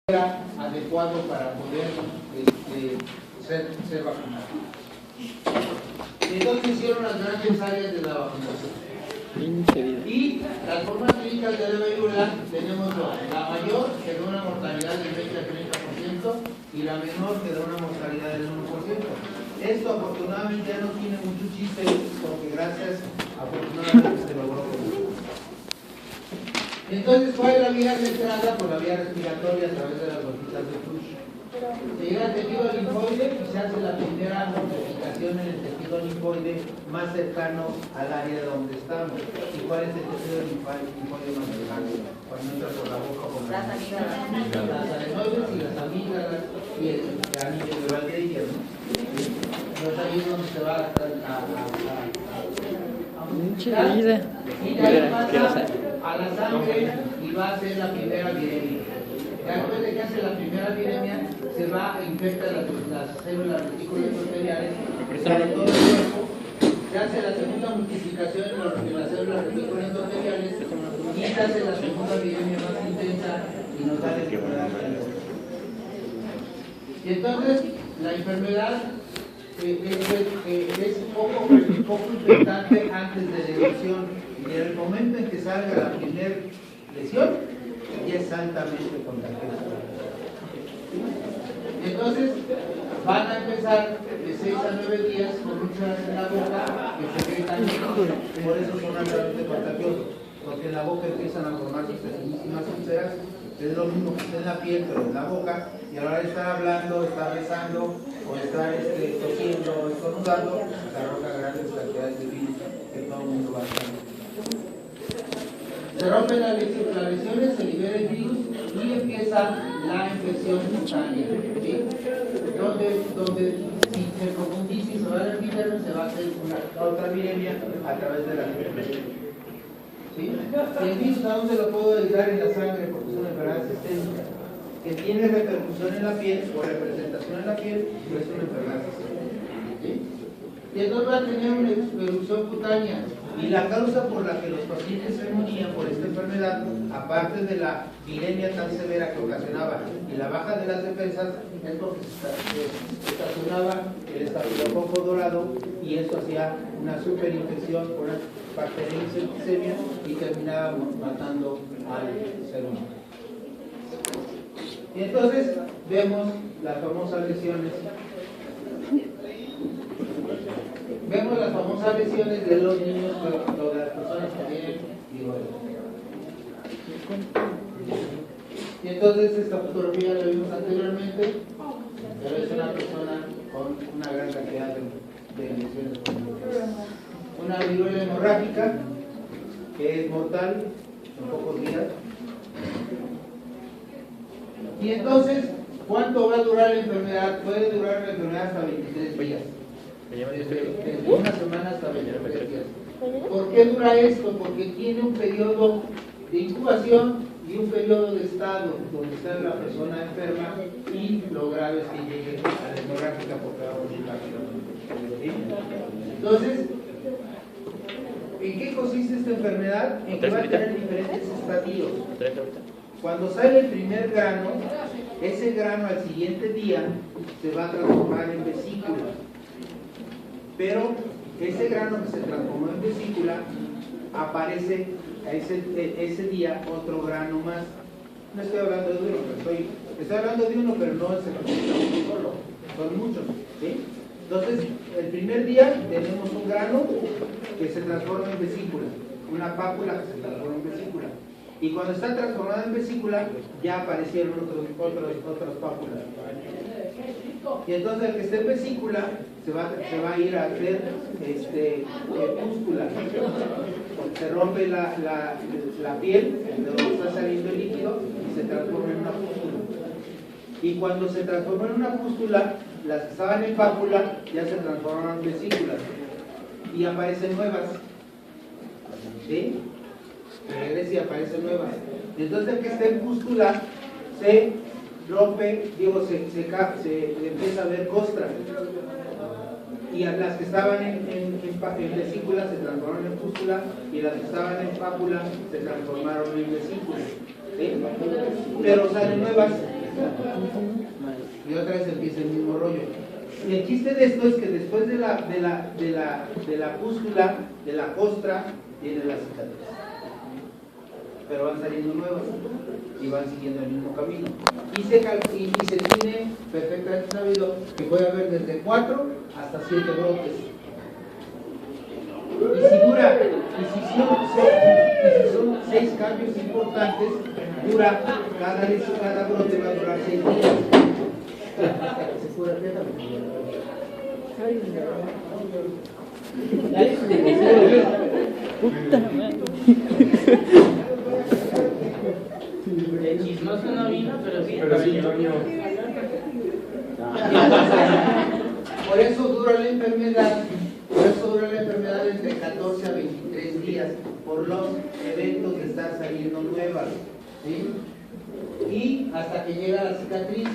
adecuado para poder ser vacunado. Entonces hicieron las grandes áreas de la vacunación. Y las formas clínicas de la viruela tenemos dos: la mayor, que da una mortalidad del 20 a 30%, y la menor, que da una mortalidad del 1%. Esto afortunadamente ya no tiene mucho chiste, porque gracias afortunadamente se logró. Entonces, ¿cuál es la vía de entrada? Por la vía respiratoria a través de las gotitas de Fuchs. Se llega al tejido linfoide y se hace la primera notificación en el tejido linfoide más cercano al área donde estamos. ¿Y cuál es el tejido linfoide más cercano? Cuando entra por la boca, por las adenoides y las amígdalas y el anillo de Valdeir, ¿no? Entonces ahí es donde se va a y de ahí pasa a la sangre y va a hacer la primera viremia. Después de que hace la primera viremia, se va a infectar las células reticuloendoteliales de todo el cuerpo. Se hace la segunda multiplicación de las células reticuloendoteliales y se hace la segunda viremia más intensa y nos da la enfermedad. Y entonces, la enfermedad es poco infectante antes de la erupción, y en el momento en que salga la primera lesión ya es altamente contagiosa. Entonces van a empezar de 6 a 9 días con úlceras en la boca que secretan, por eso son altamente contagiosos, porque en la boca empiezan a formarse pequeñísimas úlceras. Es lo mismo que está en la piel, pero en la boca, y a la hora de estar hablando, estar besando o estar tosiendo o estornudando, se arroja grandes cantidades de virus que todo el mundo va a tener. Se rompen las lesiones, se libera el virus y empieza la infección cutánea, ¿sí? Donde si se profundiza y se va a la epidermis, se va a hacer otra viremia a través de la infección. ¿Sí? Y el virus, ¿a dónde lo puedo aislar? En la sangre, porque es una enfermedad sistémica que tiene repercusión en la piel o representación en la piel, pero es una enfermedad sistémica. ¿Sí? Y entonces va a tener una erupción cutánea. Y la causa por la que los pacientes se morían por esta enfermedad, aparte de la viremia tan severa que ocasionaba y la baja de las defensas, es porque se estacionaba el estafilococo dorado y esto hacía una superinfección por una bacteria septicemia y terminaba matando al ser humano. Y entonces vemos las famosas lesiones. Vemos las famosas lesiones de los niños, o de las personas que tienen viruela. Y entonces esta fotografía la vimos anteriormente, pero es una persona con una gran cantidad de lesiones. Una viruela hemorrágica que es mortal en pocos días. Y entonces, ¿cuánto va a durar la enfermedad? Puede durar la enfermedad hasta 23 días. Desde una semana hasta 23 días. ¿Por qué dura esto? Porque tiene un periodo de incubación y un periodo de estado donde está la persona enferma y lo grave es que llegue a la hemorrágica porque va a morir rápidamente. Entonces, ¿en qué consiste esta enfermedad? En que va a tener diferentes estadios. Cuando sale el primer grano, ese grano al siguiente día se va a transformar en vesícula. Pero ese grano que se transformó en vesícula, aparece ese día otro grano más. No estoy hablando de uno, estoy hablando de uno, pero no se representa uno solo, son muchos, ¿sí? Entonces, el primer día tenemos un grano que se transforma en vesícula, una pápula que se transforma en vesícula. Y cuando está transformada en vesícula, ya aparecieron otras pápulas. Y entonces el que esté en vesícula se va a ir a hacer pústula. Se rompe la piel de donde está saliendo el líquido y se transforma en una pústula. Y cuando se transforma en una pústula, las que estaban en pápula ya se transforman en vesículas y aparecen nuevas. ¿Sí? Regresa y aparecen nuevas. Entonces el que está en pústula se rompe, se empieza a ver costra. Y a las que estaban en vesícula se transformaron en pústula y las que estaban en pápula se transformaron en vesícula. ¿Sí? Pero salen nuevas y otra vez empieza el mismo rollo. Y el chiste de esto es que después de la pústula, de la costra, viene la cicatriz. Pero van saliendo nuevas y van siguiendo el mismo camino. Y se tiene perfectamente sabido que puede haber desde 4 hasta 7 brotes. Y si son 6 cambios importantes, cada brote va a durar 6 días. Hasta que se cura El chismoso no vino, pero sí. Por eso dura la enfermedad entre 14 a 23 días, por los eventos de estar saliendo nuevas, ¿sí? Y hasta que llega la cicatriz.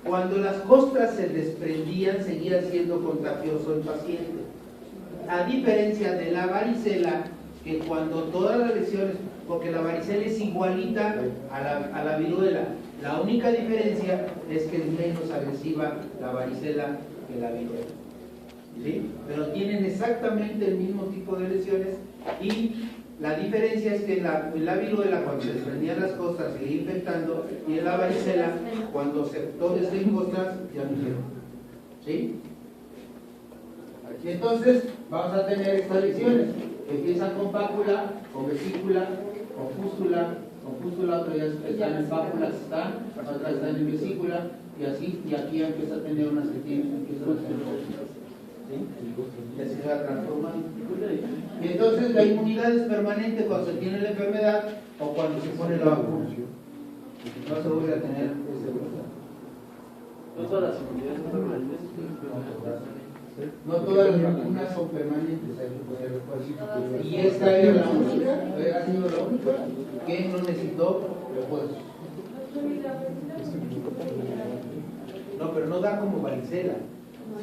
Cuando las costras se desprendían, seguía siendo contagioso el paciente. A diferencia de la varicela, que cuando todas las lesiones, porque la varicela es igualita a la viruela, la única diferencia es que es menos agresiva la varicela que la viruela, ¿sí? Pero tienen exactamente el mismo tipo de lesiones, y la diferencia es que en la viruela, cuando se desprendían las costras, seguía infectando, y en la varicela, cuando todo está en costras, ya no hicieron, ¿sí? Entonces vamos a tener estas lesiones. Empiezan con pápula, con vesícula, con pústula, otras ya están en pápulas, otras están en vesícula, y así, y aquí ya empieza a tener unas que empiezan a tener otras, ¿sí? Y así se va transformando. Y entonces la inmunidad es permanente cuando se tiene la enfermedad o cuando se pone la vacuna. No se vuelve a tener ese problema. ¿No todas las inmunidades son permanentes? No todas las vacunas son permanentes. Y esta era la única, ha sido la única que no necesitó refuerzo. No, pero no da como varicela.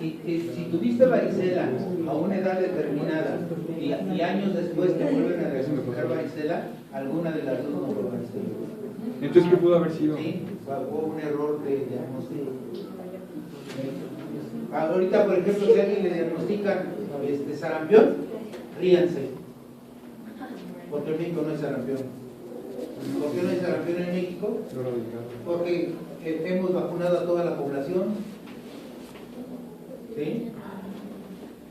Si tuviste varicela a una edad determinada y años después te vuelven a diagnosticar varicela, alguna de las dos no fue varicela. Entonces, ¿qué pudo haber sido? Sí, fue un error de diagnóstico. Ahorita, por ejemplo, si a alguien le diagnostican sarampión, ríanse, porque en México no hay sarampión. ¿Por qué no hay sarampión en México? Porque hemos vacunado a toda la población. ¿Sí?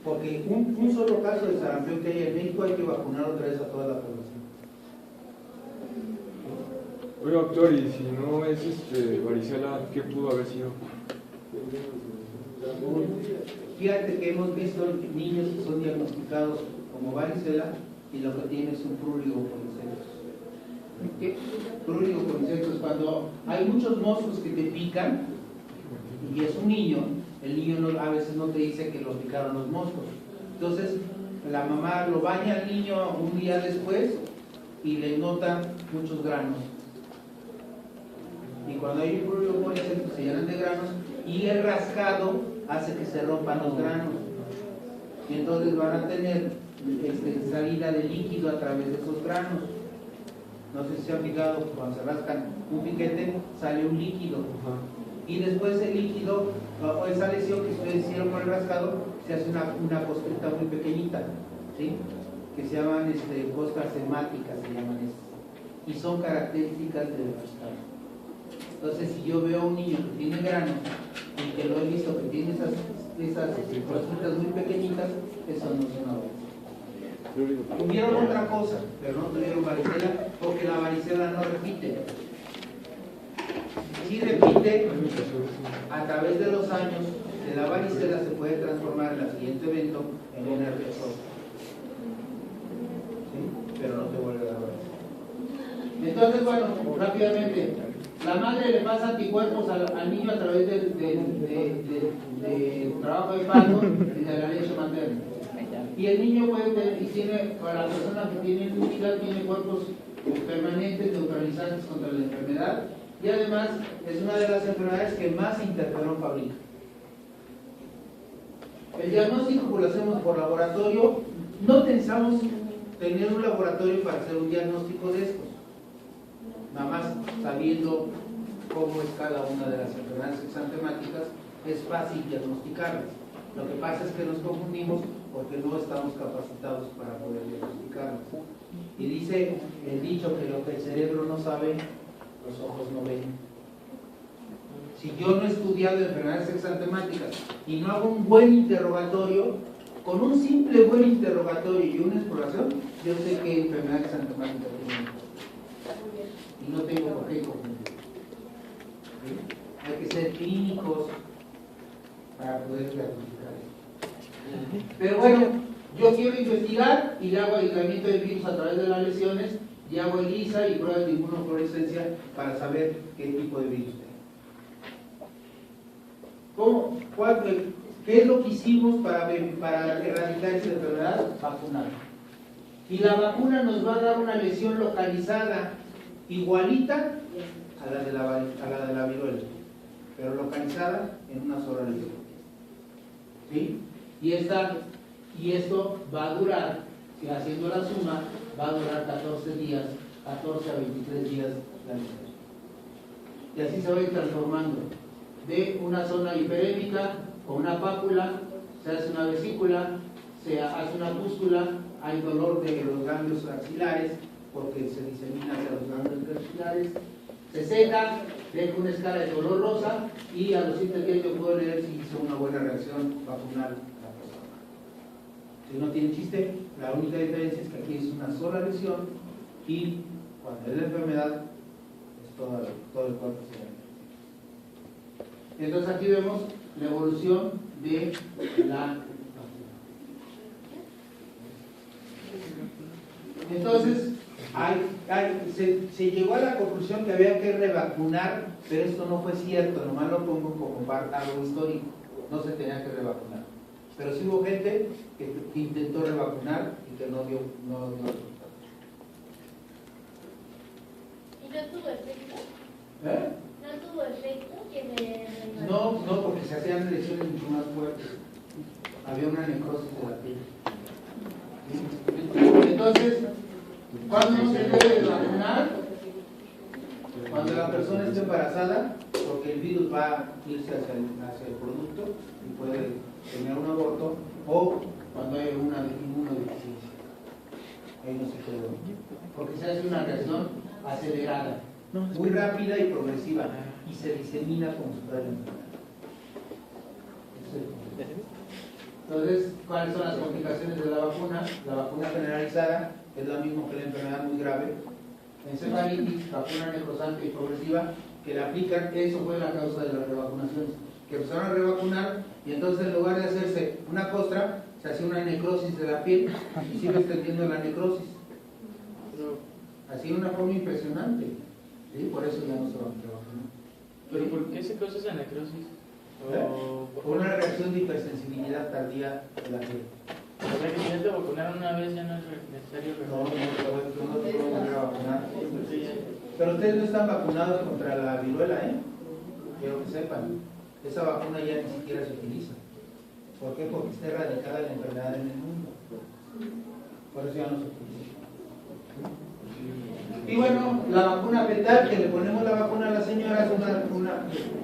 Porque un solo caso de sarampión que hay en México hay que vacunar otra vez a toda la población. Oye, doctor, y si no es varicela, ¿qué pudo haber sido? Fíjate que hemos visto niños que son diagnosticados como varicela y lo que tienen es un prurito por insectos. ¿Qué? Prurito por insectos, cuando hay muchos moscos que te pican y es un niño, el niño a veces no te dice que lo picaron los moscos. Entonces, la mamá lo baña al niño un día después y le nota muchos granos. Y cuando hay un prurito por insectos se llenan de granos y el rascado hace que se rompan los granos. Y entonces van a tener salida de líquido a través de esos granos. No sé si se han fijado, cuando se rascan un piquete sale un líquido. Y después el líquido, o esa lesión que ustedes hicieron con el rascado, se hace una costrita muy pequeñita, ¿sí? Que se llaman costras hemáticas, se llaman estas. Y son características del rascado. Entonces, si yo veo a un niño que tiene granos y que lo he visto que tiene esas costritas muy pequeñitas, eso no es una varicela. Tuvieron otra cosa, pero no tuvieron varicela porque la varicela no repite. Si repite, a través de los años, de la varicela se puede transformar en el siguiente evento en un herpes zóster. ¿Sí? Pero no te vuelve a dar varicela. Entonces, bueno, rápidamente, la madre le pasa anticuerpos al niño a través del trabajo de parto y de la leche materna. Y el niño puede tener, y tiene, para la persona que tiene inmunidad, tiene cuerpos permanentes neutralizantes contra la enfermedad, y además es una de las enfermedades que más interferón fabrica. El diagnóstico lo hacemos por laboratorio. No pensamos tener un laboratorio para hacer un diagnóstico de estos, nada más sabiendo cómo es cada una de las enfermedades exantemáticas, es fácil diagnosticarlas. Lo que pasa es que nos confundimos porque no estamos capacitados para poder diagnosticarlas. Y dice el dicho que lo que el cerebro no sabe, los ojos no ven. Si yo no he estudiado enfermedades exantemáticas y no hago un buen interrogatorio, con un simple buen interrogatorio y una exploración, yo sé qué enfermedad exantemática tengo. Y no tengo por qué confundir. ¿Sí? Hay que ser clínicos para poder diagnosticar esto. Pero bueno, yo quiero investigar y le hago aislamiento de virus a través de las lesiones y hago ELISA y pruebas de inmunofluorescencia para saber qué tipo de virus tengo. ¿Qué es lo que hicimos para erradicar esta enfermedad? Vacunar. Y la vacuna nos va a dar una lesión localizada igualita a la de la viruela, pero localizada en una sola lesión. ¿Sí? Y esto va a durar, si haciendo la suma, va a durar 14 días, 14 a 23 días la lesión. Y así se va a ir transformando de una zona hiperémica con una pápula, se hace una vesícula, se hace una pústula, hay dolor de los ganglios axilares porque se disemina hacia los ganglios axilares, se seca, deja una escala de color rosa y a los 7 días yo puedo leer si hizo una buena reacción vacunal la persona. Si no tiene chiste, la única diferencia es que aquí es una sola lesión y cuando es la enfermedad es todo el cuerpo se daña. Entonces aquí vemos la evolución de la vacuna. Entonces se llegó a la conclusión que había que revacunar, pero esto no fue cierto, nomás lo pongo como algo histórico, no se tenía que revacunar. Pero sí hubo gente que intentó revacunar y que no dio resultados. ¿Y no tuvo efecto? ¿Eh? ¿No tuvo efecto? No, porque se hacían lesiones mucho más fuertes. Había una necrosis de la piel. Entonces, ¿cuándo no se debe vacunar? Cuando la persona esté embarazada, porque el virus va a irse hacia el producto y puede tener un aborto, o cuando hay una inmunodeficiencia. Ahí no se puede, porque se hace una reacción acelerada, muy rápida y progresiva, y se disemina como si fuera la enfermedad. Entonces, ¿cuáles son las complicaciones de la vacuna? La vacuna generalizada es lo mismo que la enfermedad muy grave. Encefalitis, vacuna necrosante y progresiva, que la aplican, eso fue la causa de las revacunaciones. Que empezaron a revacunar y entonces en lugar de hacerse una costra, se hacía una necrosis de la piel y sigue extendiendo la necrosis. Así de una forma impresionante. ¿Sí? Por eso ya no se van a revacunar. ¿Pero por qué se causa esa necrosis? Una reacción de hipersensibilidad tardía de la piel. O sea que si ya te vacunaron una vez ya no es necesario No te puedo volver a vacunar. Sí. Pero ustedes no están vacunados contra la viruela, ¿eh? Quiero que sepan. Esa vacuna ya ni siquiera se utiliza. ¿Por qué? Porque está erradicada la enfermedad en el mundo. Por eso ya no se utiliza. Y bueno, la vacuna fetal, que le ponemos la vacuna a la señora, es una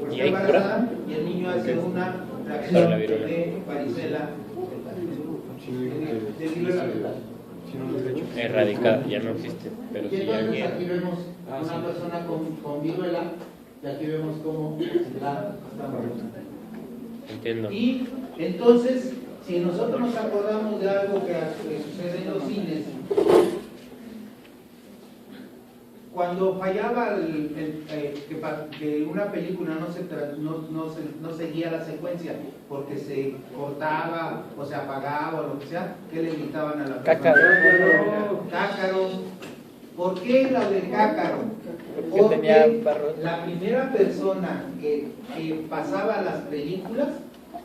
está embarazada y el niño hace una reacción de varicela fetal. De viruela fetal. Erradicada, ya no existe. Pero Y sí entonces aquí. aquí vemos una persona con viruela y aquí vemos cómo la vacuna. Entiendo. Y entonces, si nosotros nos acordamos de algo que sucede en los cines, cuando fallaba que una película no seguía la secuencia porque se cortaba o se apagaba o lo que sea, ¿qué le gritaban a la persona? Cácaro. ¿Por qué la de cácaro? Porque la primera persona que pasaba las películas,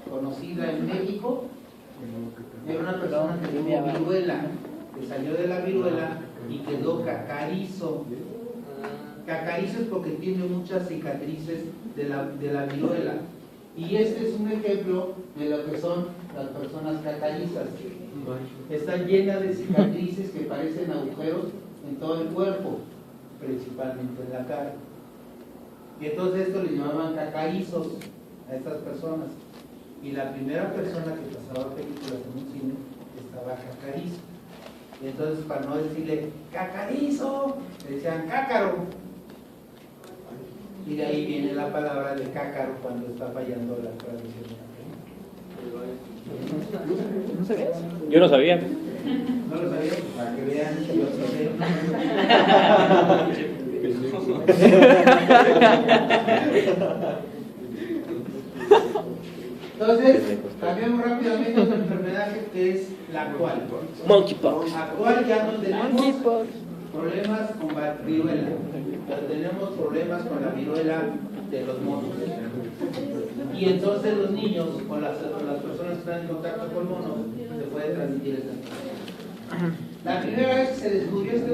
conocida en México, era una persona que tuvo viruela, que salió de la viruela y quedó cacarizo. Cacarizo es porque tiene muchas cicatrices de la viruela. Y este es un ejemplo de lo que son las personas cacarizas. Están llenas de cicatrices que parecen agujeros en todo el cuerpo, principalmente en la cara. Y entonces esto le llamaban cacarizos a estas personas. Y la primera persona que pasaba películas en un cine estaba cacarizo. Y entonces, para no decirle cacarizo, le decían cácaro. Y de ahí viene la palabra de cácaro cuando está fallando la traducción. ¿No sabías? Yo no sabía. ¿No lo sabía? Para que vean que lo sabía. Entonces, cambiamos rápidamente a otra enfermedad que es la actual. Monkeypox. Actual ya no tenemos Monkeypox. problemas con la viruela, pero tenemos problemas con la viruela de los monos. Y entonces los niños, con las personas que están en contacto con monos, se puede transmitir esta enfermedad. La primera vez que se descubrió a esta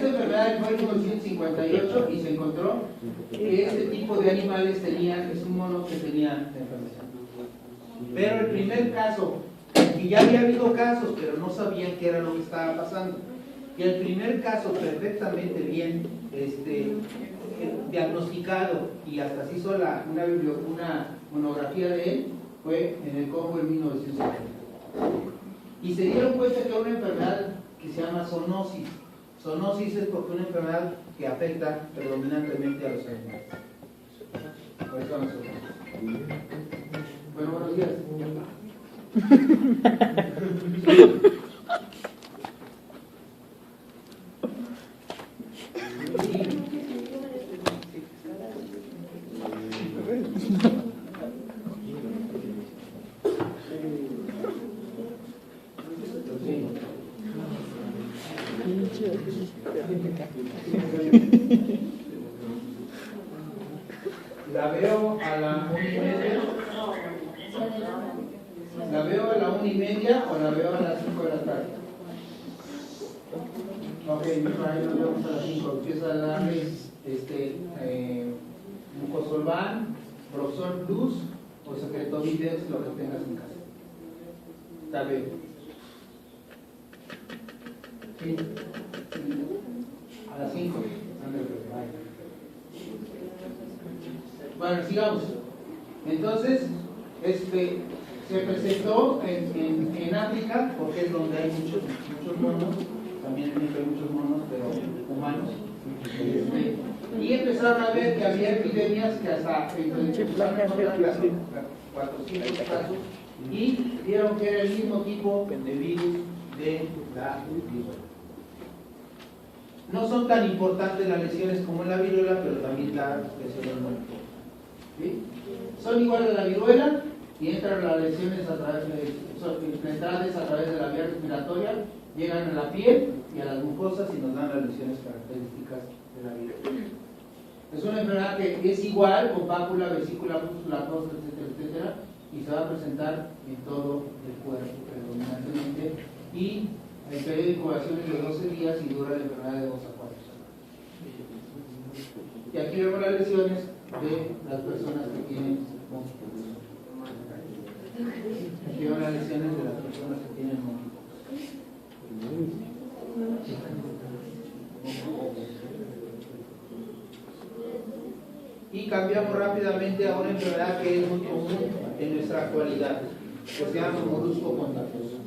enfermedad fue en 1958 y se encontró que este tipo de animales tenían, es un mono que tenía la enfermedad. Pero el primer caso, y ya había habido casos, pero no sabían qué era lo que estaba pasando. Y el primer caso perfectamente bien diagnosticado, y hasta se hizo una monografía de él, fue en el Congo en 1970. Y se dieron cuenta que era una enfermedad que se llama zoonosis. Zoonosis es porque una enfermedad que afecta predominantemente a los animales. Por eso no zoonosis. Bueno, buenos días. La veo a la 1:30. ¿La veo a la 1:30 o la veo a las 5 de la tarde? Ok, ahí nos vemos a las 5. Empieza a darle mucosolvan, Proxol Plus o Secreto Videx, lo que tengas en casa. Está bien. Sí. A las 5. Bueno, sigamos. Entonces, se presentó en África, porque es donde hay muchos monos, también en México hay muchos monos, pero humanos. Y empezaron a ver que había epidemias que hasta 400 casos, y vieron que era el mismo tipo de virus de la viruela. No son tan importantes las lesiones como en la viruela, pero también las lesiones muy importantes. ¿Sí? Son iguales a la viruela y entran las lesiones a través de la vía respiratoria, llegan a la piel y a las mucosas y nos dan las lesiones características de la viruela. Es una enfermedad que es igual con pápula, vesícula, pústula, próstata, etcétera, y se va a presentar en todo el cuerpo predominantemente, y el periodo de incubación es de 12 días y dura la enfermedad de 2 a 4 semanas. Y aquí vemos las lesiones de las personas que tienen monkeypox. Aquí vemos las lesiones de las personas que tienen monkeypox. Y cambiamos rápidamente a una enfermedad que es muy común en nuestra actualidad, que se llama molusco contagioso.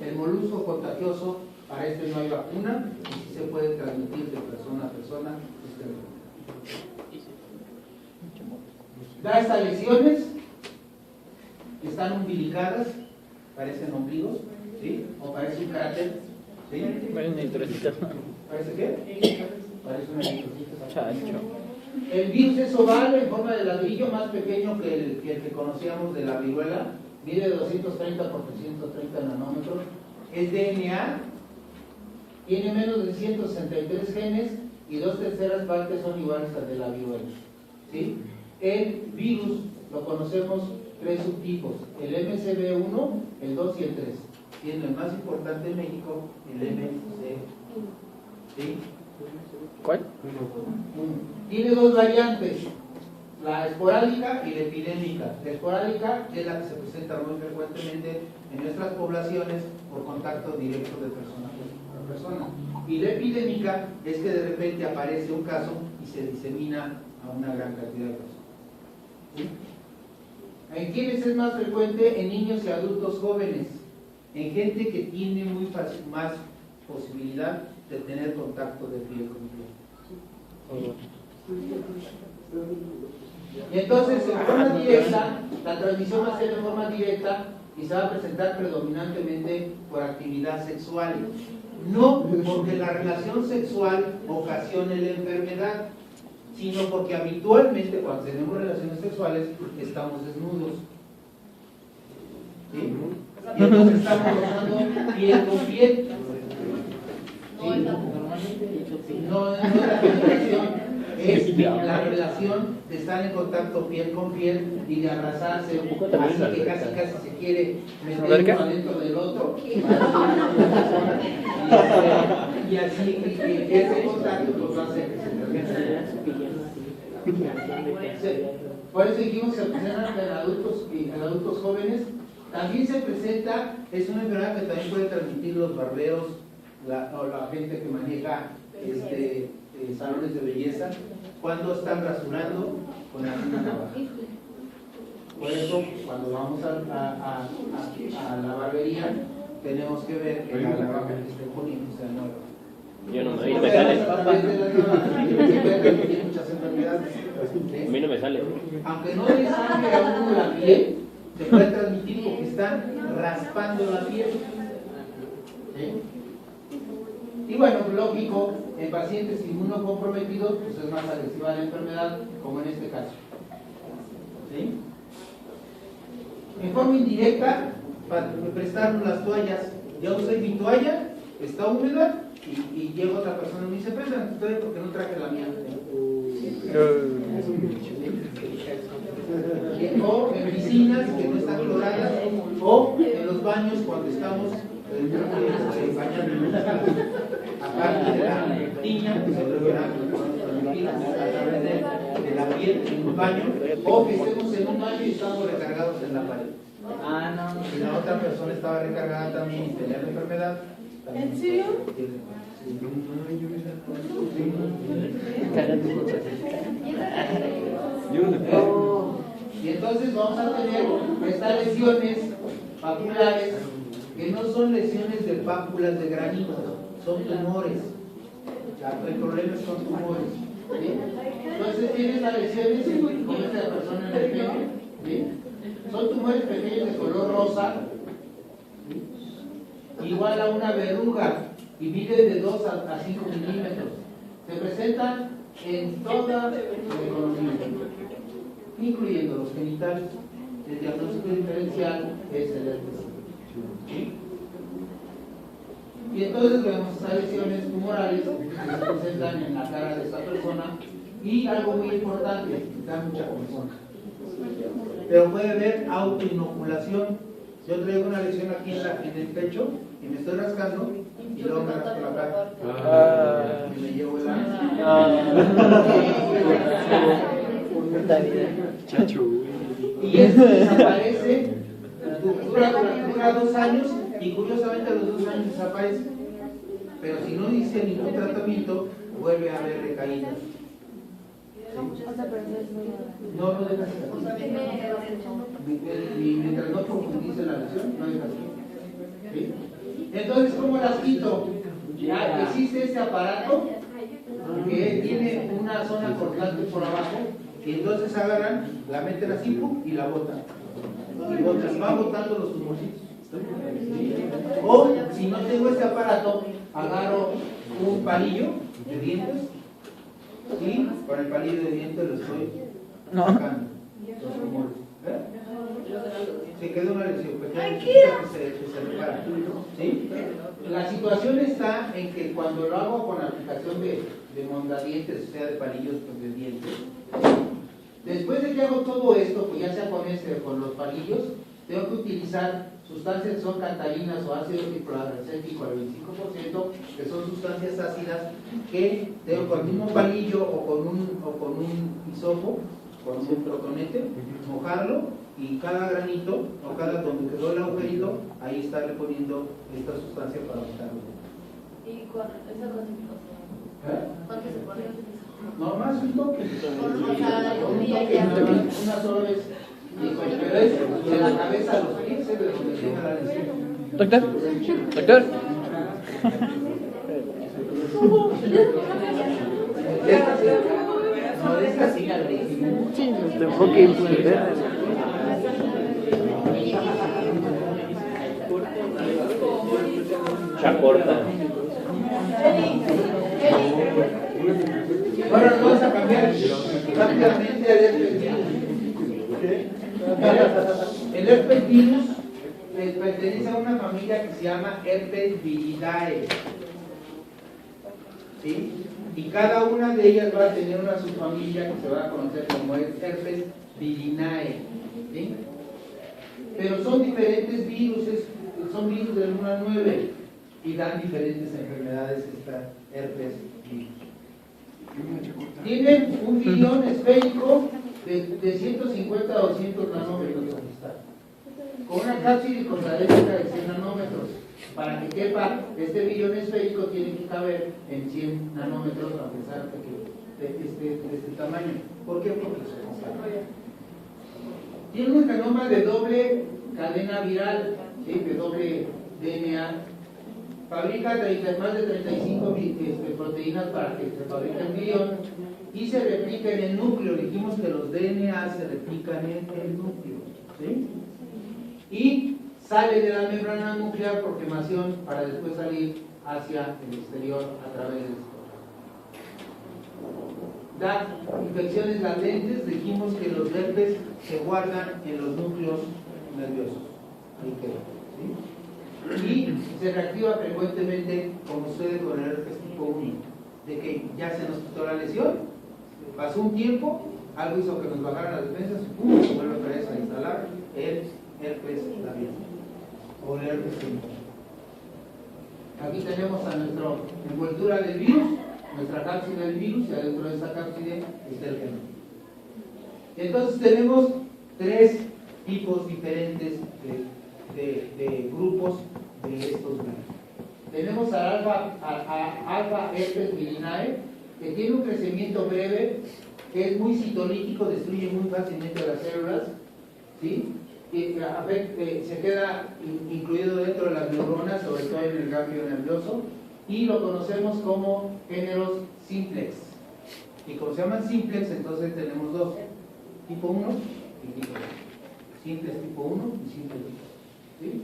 El molusco contagioso, para este no hay vacuna y sí se puede transmitir de persona a persona. Da estas lesiones que están umbilicadas, parecen ombligos, ¿sí? O parece un cráter, ¿sí? Parece un nitrocito. ¿Parece qué? Parece una nitrocito. Chacho. El virus es oval en forma de ladrillo, más pequeño que el que conocíamos de la viruela, mide 230 por 330 nanómetros, es DNA, tiene menos de 163 genes y 2/3 partes son iguales al de la viruela. ¿Sí? El virus lo conocemos 3 subtipos, el MCV1, el 2 y el 3. Tiene el más importante en México, el MC. ¿Sí? ¿Cuál? Tiene 2 variantes, la esporádica y la epidémica. La esporádica es la que se presenta muy frecuentemente en nuestras poblaciones por contacto directo de persona a persona. Y la epidémica es que de repente aparece un caso y se disemina a una gran cantidad de personas. ¿Sí? ¿En quiénes es más frecuente? En niños y adultos jóvenes, en gente que tiene más posibilidad de tener contacto de piel con piel. Y entonces, en forma directa, la transmisión va a ser de forma directa y se va a presentar predominantemente por actividad sexual. No porque la relación sexual ocasione la enfermedad, sino porque habitualmente cuando tenemos relaciones sexuales estamos desnudos. ¿Sí? Y entonces estamos rozando piel con piel. ¿Sí? No es la penetración, es la relación de estar en contacto piel con piel y de abrazarse, así que casi se quiere meter uno adentro del otro. Y así que ese contacto pues hace que se por eso dijimos que se presenta en adultos jóvenes. También se presenta, es una enfermedad que también puede transmitir los barberos o la gente que maneja salones de belleza cuando están rasurando con la misma navaja. Por eso, cuando vamos a la barbería, tenemos que ver que la navaja que esté poniendo sea nueva. Yo no, a mí no me sale. Muchas enfermedades. A mí no me sale. Aunque no le sangre a uno la piel, se puede transmitir porque están raspando la piel. ¿Sí? Y bueno, lógico, en pacientes inmunocomprometidos, pues es más agresiva la enfermedad, como en este caso. ¿Sí? En forma indirecta, para prestarnos las toallas, ya usé mi toalla, está húmeda, y llega otra persona y me dice, préstame tu toalla porque no traje la mía. O en piscinas que no están cloradas, o en los baños cuando estamos bañando, aparte de la tiña que se logra a través de la piel en un baño, o que estemos en un baño y estamos recargados en la pared. Y la otra persona estaba recargada también y tenía la enfermedad. ¿En serio? Y entonces vamos a tener estas lesiones papulares que no son lesiones de pápulas de granito, son tumores. El problema son tumores. ¿Sí? Entonces tienes las lesiones como esta persona en el pecho. ¿Sí? Son tumores pequeños de color rosa, ¿sí? Igual a una verruga y mide de 2 a 5 milímetros. Se presentan en toda la economía, incluyendo los genitales. El diagnóstico diferencial es el herpes. ¿Sí? Y entonces vemos estas lesiones tumorales que se presentan en la cara de esta persona y algo muy importante, da mucha confusión. Pero puede haber autoinoculación. Yo traigo una lesión aquí en el pecho y me estoy rascando y luego me rasco la cara y me llevo el y esto desaparece, dura 2 años y curiosamente a los 2 años desaparece. Pero si no dice ningún tratamiento, vuelve a haber recaídas. No deja de y mientras no profundice la lesión, no deja de. ¿Sí? Entonces, ¿cómo las quito? Ya existe este aparato que tiene una zona cortante por abajo y entonces agarran, la meten así ¡pum! Y la botan. Y van botando los tumorcitos. ¿Sí? O si no tengo este aparato, agarro un palillo de dientes y con el palillo de dientes lo estoy sacando los tumores. Se queda una lesión pequeña que se repara. ¿Sí? La situación está en que cuando lo hago con aplicación de mondadientes, o sea, de palillos de dientes, después de que hago todo esto, pues ya sea con o con los palillos, tengo que utilizar sustancias que son cantalinas o ácido ciclohexacético al 25%, que son sustancias ácidas que tengo con el mismo palillo o con un hisopo, con un protonete, mojarlo y cada granito o cada donde quedó el agujerito, ahí estarle poniendo esta sustancia para botarlo. ¿Y esa concentración? ¿Cuánto se pone? No más un toque. O sea, Un toque, una sola vez. Pero es de la cabeza a los 15 de donde tenga la lesión. Doctor, doctor. De esta sí. No, de esta sí la leí. Sí, te enfoque en Chacorta. Ahora nos vamos a cambiar rápidamente al herpes virus. El herpes virus pertenece a una familia que se llama herpes viridae. ¿Sí? Y cada una de ellas va a tener una subfamilia que se va a conocer como herpes virinae. ¿Sí? Pero son diferentes virus, son virus del 1 al 9 y dan diferentes enfermedades esta herpes virus. Tienen un filión esférico de 150 a 200 nanómetros, con una cápside concentradética de 100 nanómetros. Para que quepa, este filión esférico tiene que caber en 100 nanómetros, a pesar de que de este tamaño. ¿Por qué? Porque se concentra. Tiene un genoma de doble cadena viral, ¿sí? De doble DNA. Fabrica más de 35 proteínas para que se fabrique el filión y se replica en el núcleo. Dijimos que los DNA se replican en el núcleo, ¿sí? Y sale de la membrana nuclear por quemación para después salir hacia el exterior a través del estómago. Da infecciones latentes. Dijimos que los herpes se guardan en los núcleos nerviosos. Ahí queda, ¿sí? Y se reactiva frecuentemente, como sucede con el herpes tipo 1, de que ya se nos quitó la lesión, pasó un tiempo, algo hizo que nos bajaran las defensas, y ¡pum!, se vuelve otra vez a instalar el herpes labial o el herpes químico. Aquí tenemos a nuestra envoltura del virus, nuestra cápside del virus, y adentro de esa cápside está el genoma. Entonces tenemos tres tipos diferentes de grupos de estos virus. Tenemos al alfa herpes virinae, que tiene un crecimiento breve, que es muy citolítico, destruye muy fácilmente las células, ¿sí? Y se queda incluido dentro de las neuronas, sobre todo en el ganglio nervioso, y lo conocemos como géneros simplex. Y como se llaman simplex, entonces tenemos dos, tipo 1 y tipo 2. Simplex tipo 1 y simplex tipo 2. ¿Sí?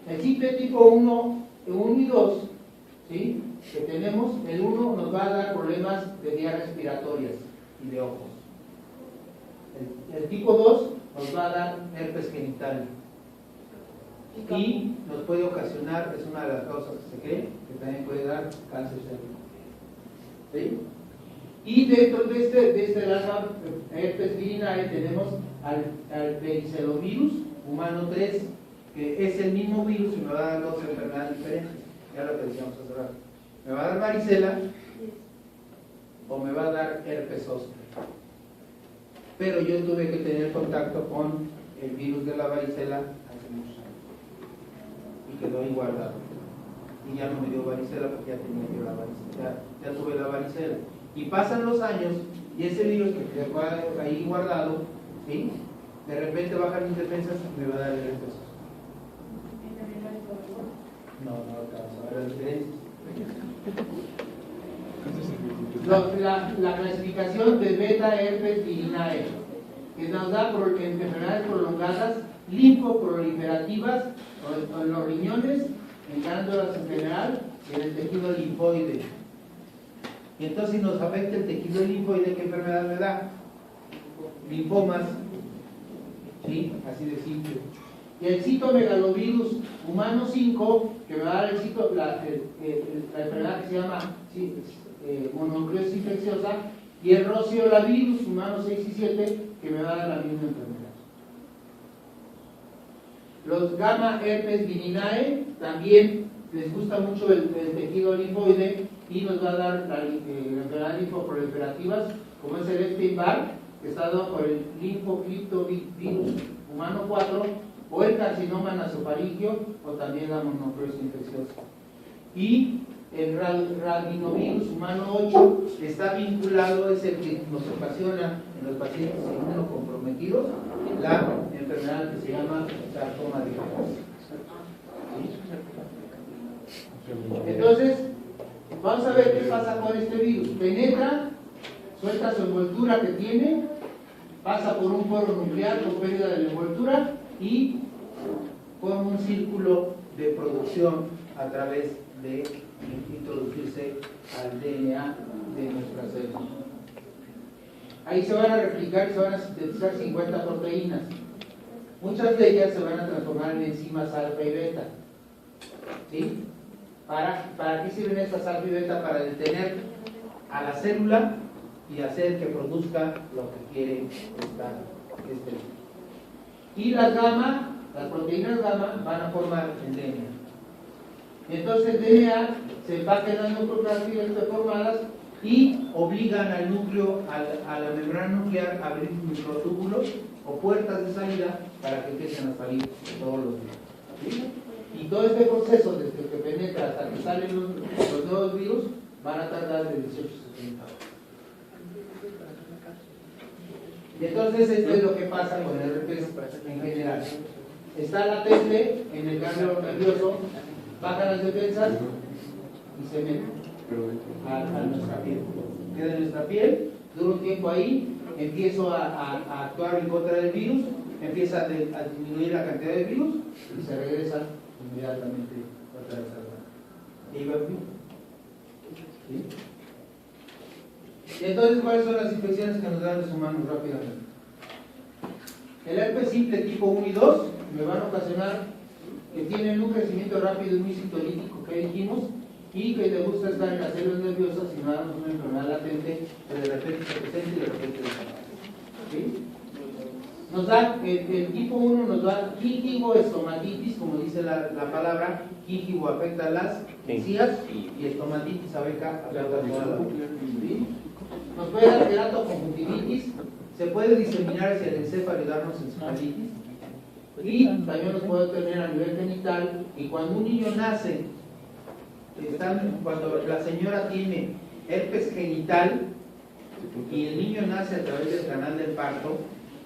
El simple tipo 1 y 2, ¿sí?, que tenemos, el 1 nos va a dar problemas de vías respiratorias y de ojos. El tipo 2 nos va a dar herpes genital y nos puede ocasionar, es una de las causas que se cree, que también puede dar cáncer cérvico. ¿Sí? Y dentro de este herpes virinae tenemos al pericelovirus humano 3, que es el mismo virus y me va a dar dos enfermedades diferentes. Ya lo que decíamos hace rato. ¿Me va a dar varicela o me va a dar herpes zóster? Pero yo tuve que tener contacto con el virus de la varicela hace muchos años y quedó ahí guardado. Y ya no me dio varicela porque ya tenía yo la varicela, ya tuve la varicela. Y pasan los años y ese virus que quedó ahí guardado, ¿sí?, de repente bajan mis defensas y me va a dar el herpes zóster. No alcanzo a ver las diferencias. La clasificación de beta herpes virinae, que nos da por enfermedades prolongadas, linfoproliferativas, en los riñones, en glándulas en general, y en el tejido linfoide. Y entonces, si nos afecta el tejido linfoide, ¿qué enfermedad me da? Linfomas, ¿sí? Así de simple. Y el citomegalovirus humano 5, que me va a dar la enfermedad que se llama mononucleosis infecciosa, y el rociolavirus humano 6 y 7, que me va a dar la misma enfermedad. Los gamma herpes virinae también les gusta mucho el tejido linfoide y nos va a dar la enfermedad linfoproliferativas, como es el Epstein-Barr, que está dado por el linfoclitovirus humano 4, o el carcinoma nasofaringio, o también la mononucleosis infecciosa. Y el radinovirus humano 8 está vinculado, es el que nos ocasiona en los pacientes inmunocomprometidos la enfermedad que se llama sarcoma de Kaposi. Entonces, vamos a ver qué pasa con este virus. Penetra, suelta su envoltura que tiene, pasa por un poro nuclear con pérdida de la envoltura y forma un círculo de producción a través de introducirse al DNA de nuestra célula. Ahí se van a replicar y se van a sintetizar 50 proteínas. Muchas de ellas se van a transformar en enzimas alfa y beta. ¿Sí? ¿Para qué sirven estas alfa y beta? Para detener a la célula y hacer que produzca lo que quiere y las gamma, las proteínas gamma van a formar el DNA. Entonces el DNA se empaca en las nucleoplastidas formadas y obligan al núcleo, a la membrana nuclear a abrir microtúbulos o puertas de salida para que empiecen a salir todos los virus. ¿Sí? Y todo este proceso, desde que penetra hasta que salen los nuevos virus, van a tardar de 18 a 70 horas. Y entonces esto es lo que pasa con el herpes en general. Está latente en el ganglio nervioso, bajan las defensas y se mete a nuestra piel. Queda en nuestra piel, dura un tiempo ahí, empiezo a actuar en contra del virus, empieza a disminuir la cantidad de virus y se regresa inmediatamente otra vez al ganglio. Y va bien. ¿Sí? Y entonces, ¿cuáles son las infecciones que nos dan los humanos rápidamente? El herpes simple tipo 1 y 2 me van a ocasionar que tienen un crecimiento rápido y muy citolítico que dijimos y que le gusta estar en las células nerviosas y no damos una enfermedad latente que de repente se presenta y de repente desaparece. ¿Sí? Nos da, el tipo 1 nos da gingivoestomatitis, como dice la palabra, gingivo afecta a las encías y estomatitis afecta a toda la boca. ¿Sí? Nos puede dar queratoconjuntivitis, se puede diseminar hacia el encéfalo y darnos encefalitis, y también nos puede tener a nivel genital. Y cuando un niño nace, cuando la señora tiene herpes genital y el niño nace a través del canal del parto,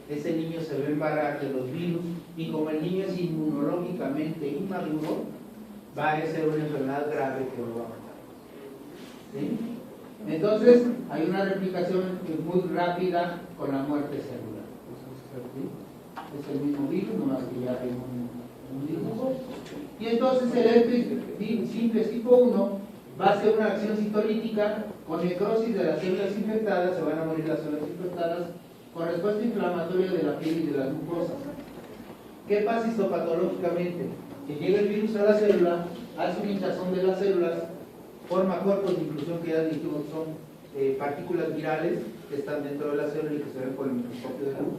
ese niño se va a embarrar de los virus y como el niño es inmunológicamente inmaduro, va a ser una enfermedad grave que lo va a matar. ¿Sí? Entonces, hay una replicación muy rápida con la muerte celular. ¿Sí? Es el mismo virus, nomás que ya hay un dibujo. Y entonces el herpes simple tipo 1 va a hacer una acción citolítica con necrosis de las células infectadas, se van a morir las células infectadas, con respuesta inflamatoria de la piel y de las mucosas. ¿Qué pasa histopatológicamente? Que llega el virus a la célula, hace una hinchazón de las células, forma cuerpos de inclusión que ya dijimos son partículas virales que están dentro de la célula y que se ven por el microscopio de la luz.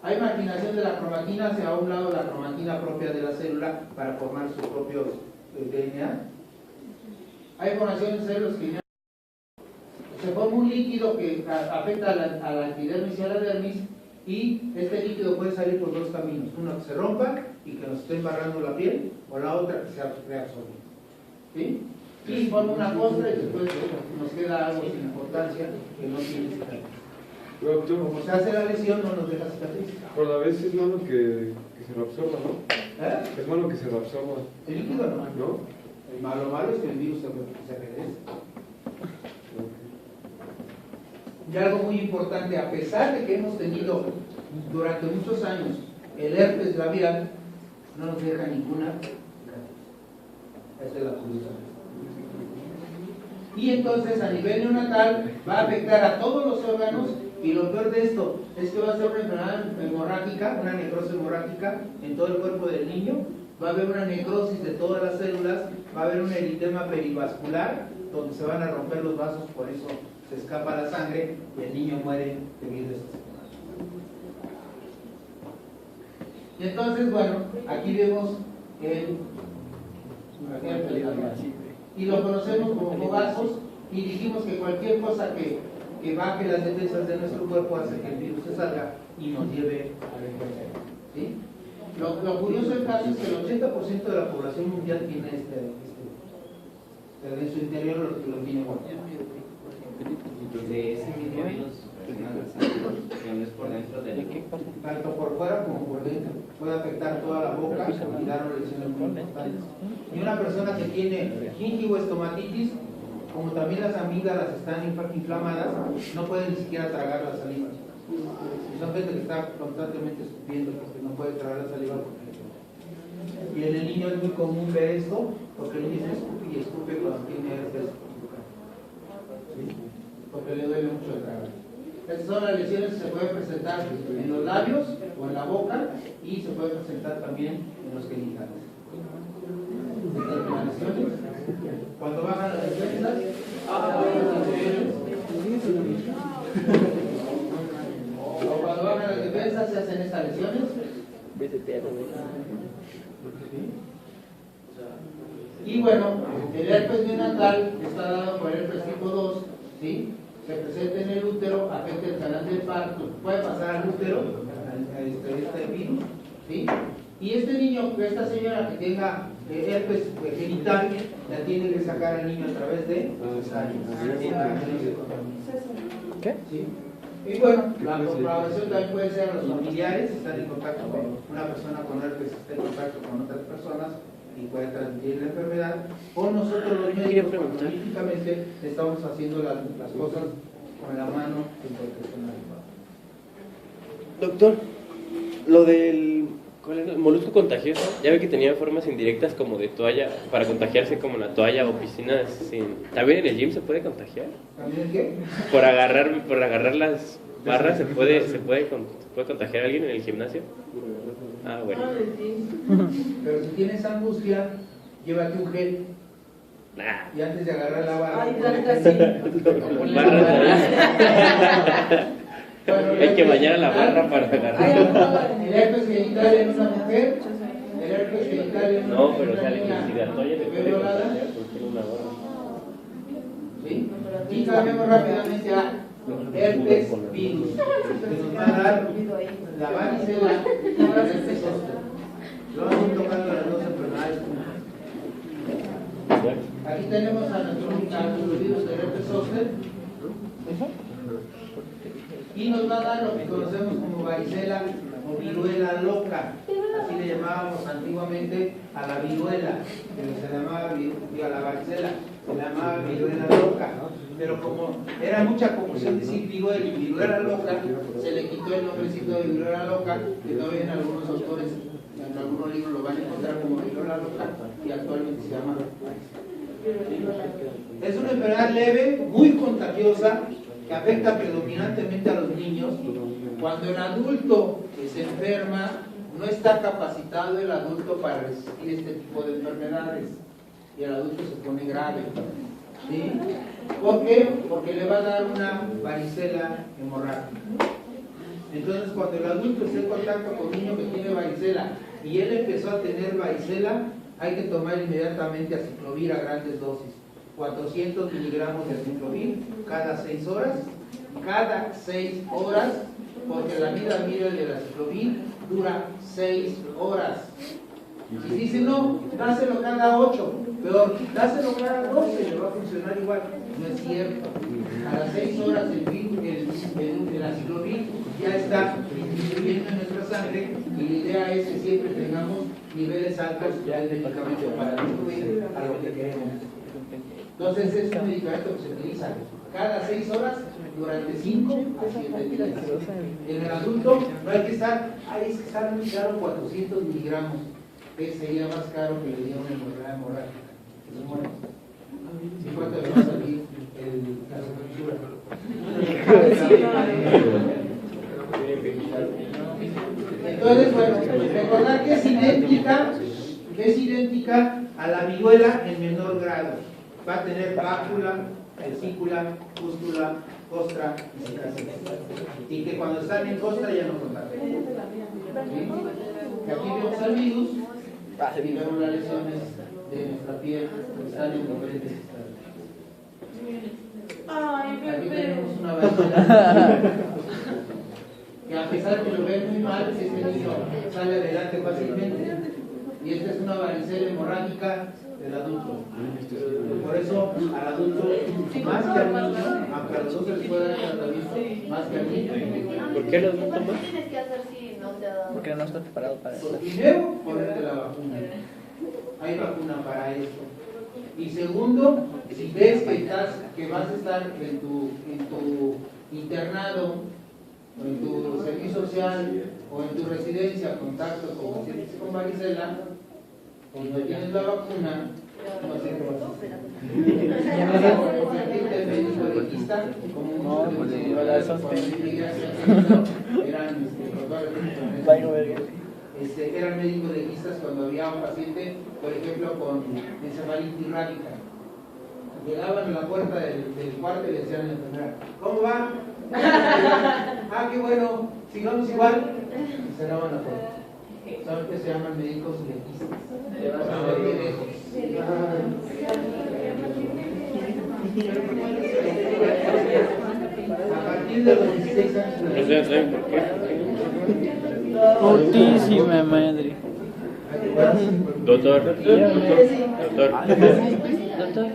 Hay marginación de la cromatina hacia un lado la cromatina propia de la célula para formar sus propios DNA. Hay formación de células que se forma un líquido que afecta a la epidermis y a la dermis, y este líquido puede salir por dos caminos: uno que se rompa y que nos esté embarrando la piel, o la otra que sea reabsorbida. ¿Sí? Y forma una costra y después nos queda algo sin importancia que no tiene cicatriz. Doctor, Como se hace la lesión, no nos deja cicatriz. por la vez es malo que se reabsorba, ¿no? ¿Eh? Es malo que se reabsorba, El líquido no. ¿no? El malo es que el virus se regrese. Y algo muy importante, a pesar de que hemos tenido durante muchos años el herpes labial, no nos deja ninguna cicatriz. Esa es la curiosidad. Y entonces a nivel neonatal va a afectar a todos los órganos, y lo peor de esto es que va a ser una enfermedad hemorrágica, una necrosis hemorrágica en todo el cuerpo del niño. Va a haber una necrosis de todas las células, va a haber un eritema perivascular donde se van a romper los vasos, por eso se escapa la sangre y el niño muere debido a estas enfermedades. Y entonces, bueno, aquí vemos el herpes labial. Y lo conocemos como fogazos, y dijimos que cualquier cosa que baje las defensas de nuestro cuerpo hace que el virus se salga y nos lleve a la enfermedad. ¿Sí? Lo curioso del caso es que el 80% de la población mundial tiene este virus. pero en su interior lo tiene guardado. De ese mismo virus, que no es por dentro del... Tanto por fuera como por dentro. Puede afectar toda la boca y dar lesiones muy importantes. Y una persona que tiene gingivoestomatitis, como también las amígdalas están inflamadas, no puede ni siquiera tragar la saliva. Son gente que está constantemente escupiendo porque no puede tragar la saliva. Y en el niño es muy común ver esto, porque el niño se escupe y escupe cuando tiene herpes. ¿Sí? Porque le duele mucho de tragar. Estas son las lesiones que se pueden presentar en los labios o en la boca y se pueden presentar también en los genitales. Cuando bajan las defensas, o cuando bajan las defensas se hacen estas lesiones. Y bueno, el herpes neonatal está dado por el herpes tipo 2, ¿sí? Se presenta en el útero, afecta el canal del parto, puede pasar al útero, este virus, ¿sí? Y este niño, esta señora que tenga herpes genital, la tiene que sacar al niño a través de cesárea. ¿Qué? ¿Sí? Y bueno, la propagación también puede ser a los familiares, están en contacto con una persona con herpes, está en contacto con otras personas y puede transmitir la enfermedad, o nosotros los médicos políticamente estamos haciendo las cosas con la mano en protección adecuada. Doctor, lo del ¿cuál era? El molusco contagioso, ya ve que tenía formas indirectas como de toalla, para contagiarse como la toalla o piscinas sin... ¿También en el gym se puede contagiar? ¿También qué? Por agarrar las barras, ¿se puede contagiar a alguien en el gimnasio? Ah, bueno. Pero si tienes angustia, llévate un gel. Nah. Y antes de agarrar la barra, Hay que bañar a la barra para agarrar. el herpes genital en una mujer, el herpes genital en una No, pero una sale que niña si la toalla le que fue puede violada. contagiar porque tiene una barra. ¿Sí? Y cambiamos rápidamente a herpes virus, que nos va a dar la varicela y el herpes zóster. Lo vamos a ir tocando las dos enfermedades. Aquí tenemos a nuestro virus del herpes zóster y nos va a dar lo que conocemos como varicela o viruela loca. Así le llamábamos antiguamente a la viruela, pero se llamaba a la varicela, se llamaba viruela loca. Pero como era mucha confusión decir viruela y viruela loca, se le quitó el nombrecito de viruela loca, que todavía en algunos autores, en algunos libros lo van a encontrar como viruela loca, y actualmente se llama varicela. Es una enfermedad leve, muy contagiosa, que afecta predominantemente a los niños. Cuando el adulto que se enferma, no está capacitado el adulto para resistir este tipo de enfermedades y el adulto se pone grave. ¿Sí? ¿Por qué? Porque le va a dar una varicela hemorrágica. Entonces, cuando el adulto esté en contacto con un niño que tiene varicela y él empezó a tener varicela, hay que tomar inmediatamente aciclovir a grandes dosis. 400 miligramos de aciclovir cada 6 horas. Cada 6 horas, porque la vida media del aciclovir dura 6 horas. Si dice no, dáselo cada 8, peor, dáselo cada 12, le va a funcionar igual. No es cierto. A las 6 horas el aciclovir ya está distribuyendo en nuestra sangre y la idea es que siempre tengamos niveles altos de medicamento para distribuir a lo que queremos. Entonces es un medicamento que se utiliza cada 6 horas durante 5 a 7 días. En el adulto no hay que estar, es que está muy caro 400 miligramos, que sería más caro que le diera una enfermedad hemorrágica. ¿Sí, cuánto le va a salir Entonces, bueno, recordar que es idéntica a la viruela en menor grado. Va a tener bácula, vesícula, pústula, costra y cicatriz. Y que cuando están en costra ya no contagian. ¿Sí? Que aquí vemos al virus y vemos las lesiones de nuestra piel que están en diferentes estados. Aquí tenemos una varicela que a pesar que lo ven muy mal, este niño sale adelante fácilmente. Y esta es una varicela hemorrágica del adulto. Por eso al adulto, más que al niño, aunque a los dos se les puede dar el tratamiento, más que al niño. ¿Por qué los adultos ¿Qué más? tienes que hacer si no te ha dado? Porque no está preparado para eso. Primero, ponerte la vacuna. Hay vacuna para eso. Y segundo, si ves que vas a estar en tu internado, o en tu servicio social, o en tu residencia, contacto con pacientes con varicela, cuando tienes la vacuna, no sé cómo convertirte en médico legista, como muchos de eran médicos legistas cuando había un paciente, por ejemplo, con encefalitis ránica. Llegaban a la puerta del cuarto y le decían a la enfermera, ¿cómo va? Ah, qué bueno, sigamos igual. Y cerraban la puerta. Son que se llaman médicos legistas. A partir de los 16 años de No sé, ¿saben por qué? Putísima madre. Doctor.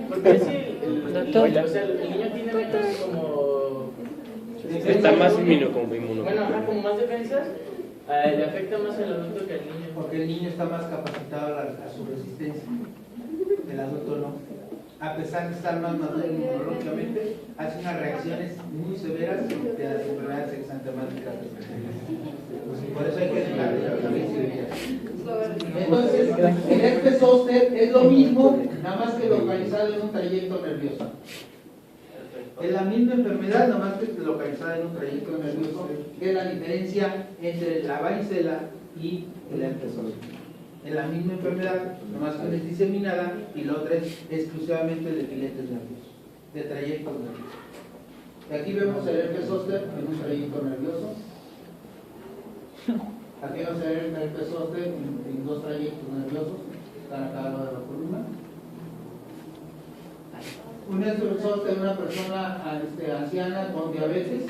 Porque sí, o sea, el niño tiene menos como... Está más inmuno. Bueno, ajá, como más defensas, le afecta más al adulto que al niño. Porque el niño está más capacitado a su resistencia, el adulto no. A pesar de estar más maduro inmunológicamente, hace unas reacciones muy severas de las enfermedades exantemáticas. Por eso hay que dejar. Entonces, el herpes zóster es lo mismo, nada más que localizado en un trayecto nervioso. Es la misma enfermedad, nada más que localizada en un trayecto nervioso, que es la diferencia entre la varicela y el herpes zóster. Es la misma enfermedad, nomás que una es diseminada y la otra es exclusivamente de filetes nerviosos, de trayectos nerviosos. Y aquí vemos el herpes zóster en un trayecto nervioso. Aquí vamos a ver el herpes zóster en dos trayectos nerviosos, están a cada lado de la columna. Un herpes zóster en una persona anciana con diabetes,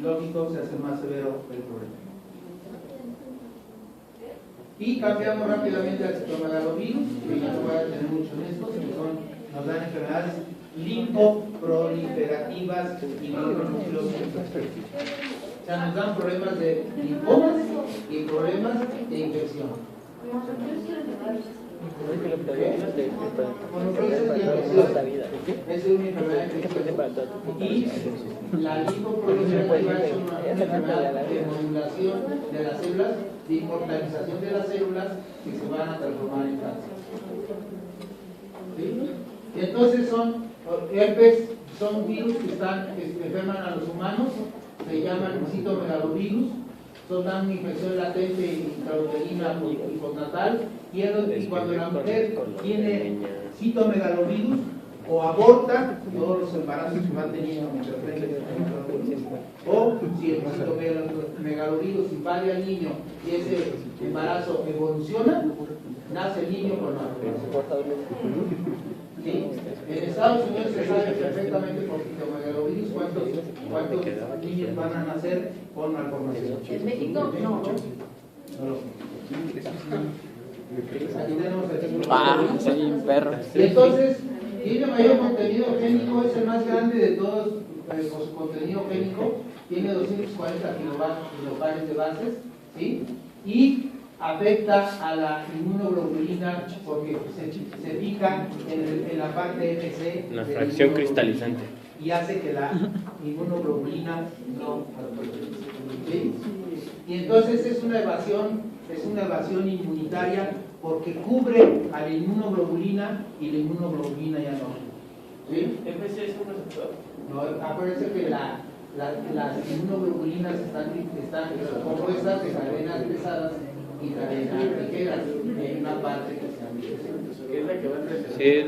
lógico, se hace más severo el problema. Y cambiamos rápidamente al citomegalovirus, que ya no voy a tener mucho en estos, que nos dan enfermedades linfoproliferativas y macronucleosas. O sea, nos dan problemas de linfomas y problemas de infección. Es una enfermedad infecciosa. Y la linfoproliferativa es una enfermedad de modulación de las células, de inmortalización de las células que se van a transformar en cáncer. ¿Sí? Y entonces son herpes, son virus que enferman a los humanos, se llaman citomegalovirus, dan una infección latente intrauterina y postnatal, y cuando la mujer tiene citomegalovirus o aborta, todos los embarazos que van teniendo o si el citomegalovirus invade al niño y ese embarazo evoluciona, nace el niño con malformación. ¿Sí? En Estados Unidos se sabe perfectamente por citomegalovirus cuántos niños van a nacer con malformación. En México no. No lo sé. Aquí tenemos el Soy un perro. y entonces, tiene mayor contenido génico, es el más grande de todos por su contenido génico, tiene 240 kilopares de bases, ¿sí? Y afecta a la inmunoglobulina porque se fija en la parte FC. La fracción cristalizante. Y hace que la inmunoglobulina no. ¿Sí? Y entonces es una evasión inmunitaria porque cubre a la inmunoglobulina y la inmunoglobulina ya no. ¿Sí? ¿FC es un receptor? No, acuérdense que las inmunoglobulinas están compuestas de cadenas pesadas y cadenas ligeras en una parte que se llama. ¿Qué es la que va a receptor? Sí, es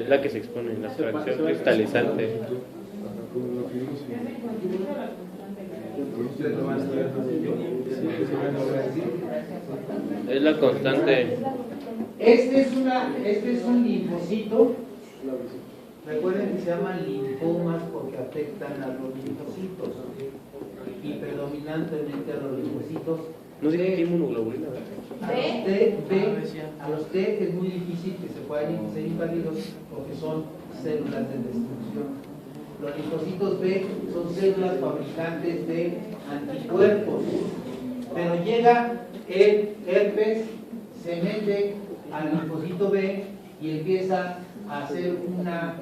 la que se expone, la fracción cristalizante. Es la constante. Este es un linfocito. Recuerden que se llaman linfomas porque afectan a los linfocitos y predominantemente a los linfocitos No sé qué inmunoglobulina. A los T es muy difícil que se puedan ser invadidos porque son células de destrucción. Los linfocitos B son células fabricantes de anticuerpos. Pero llega el herpes, se mete al linfocito B y empieza a hacer una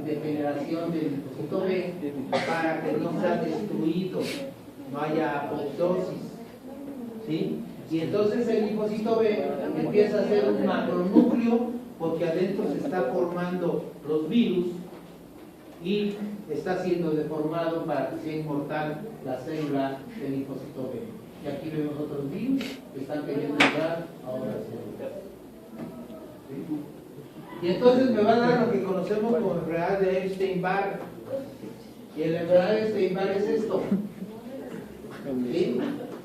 degeneración del linfocito B para que no sea destruido, no haya apoptosis, ¿sí? Y entonces el linfocito B empieza a hacer un macronúcleo porque adentro se está formando los virus y está siendo deformado para que sea inmortal la célula del linfocito B. Y aquí vemos otros virus que están queriendo entrar a otras células. ¿Sí? Y entonces me va a dar lo que conocemos como enfermedad de Epstein-Barr. Y la enfermedad de Epstein-Barr es esto. ¿Sí?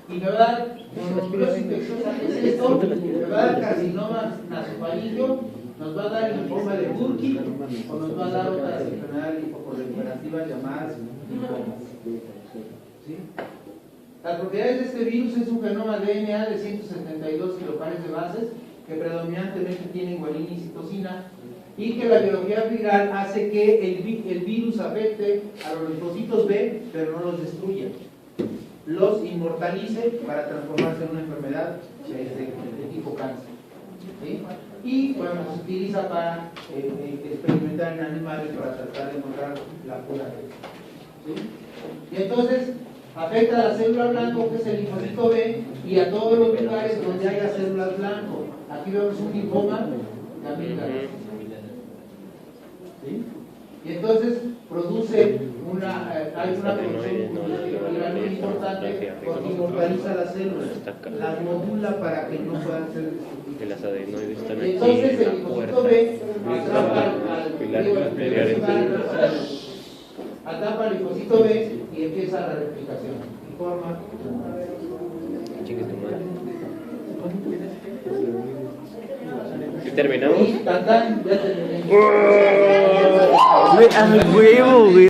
Y me va a dar mononucleosis infecciosa, es esto. Me va a dar carcinoma nasofaríngeo, nos va a dar linfoma de Burkitt o nos va a dar otras enfermedades linfoproliferativas llamadas linfomas. ¿Sí? Las propiedades de este virus es un genoma DNA de 172 kilopares de bases que predominantemente tienen guanina y citosina y que la biología viral hace que el virus afecte a los linfocitos B pero no los destruya, los inmortalice para transformarse en una enfermedad de tipo cáncer. ¿Sí? Y bueno, se utiliza para experimentar en animales para tratar de encontrar la cura de esto. ¿Sí? Y entonces afecta a la célula blanco, que es el linfocito B, y a todos los lugares donde haya células blanco. Aquí vemos un linfoma de amígdalas. ¿Sí? Y entonces produce hay una producción muy importante porque inmortaliza las células, las modula para que no puedan ser destruidas. Que las adenoides están aquí Entonces en el la linfocito puerta. B atrapa al linfocito B y empieza la replicación. Y forma. Chingue tu madre. ¿Sí terminamos? Y tan, ya terminé. Güey, a huevo, güey.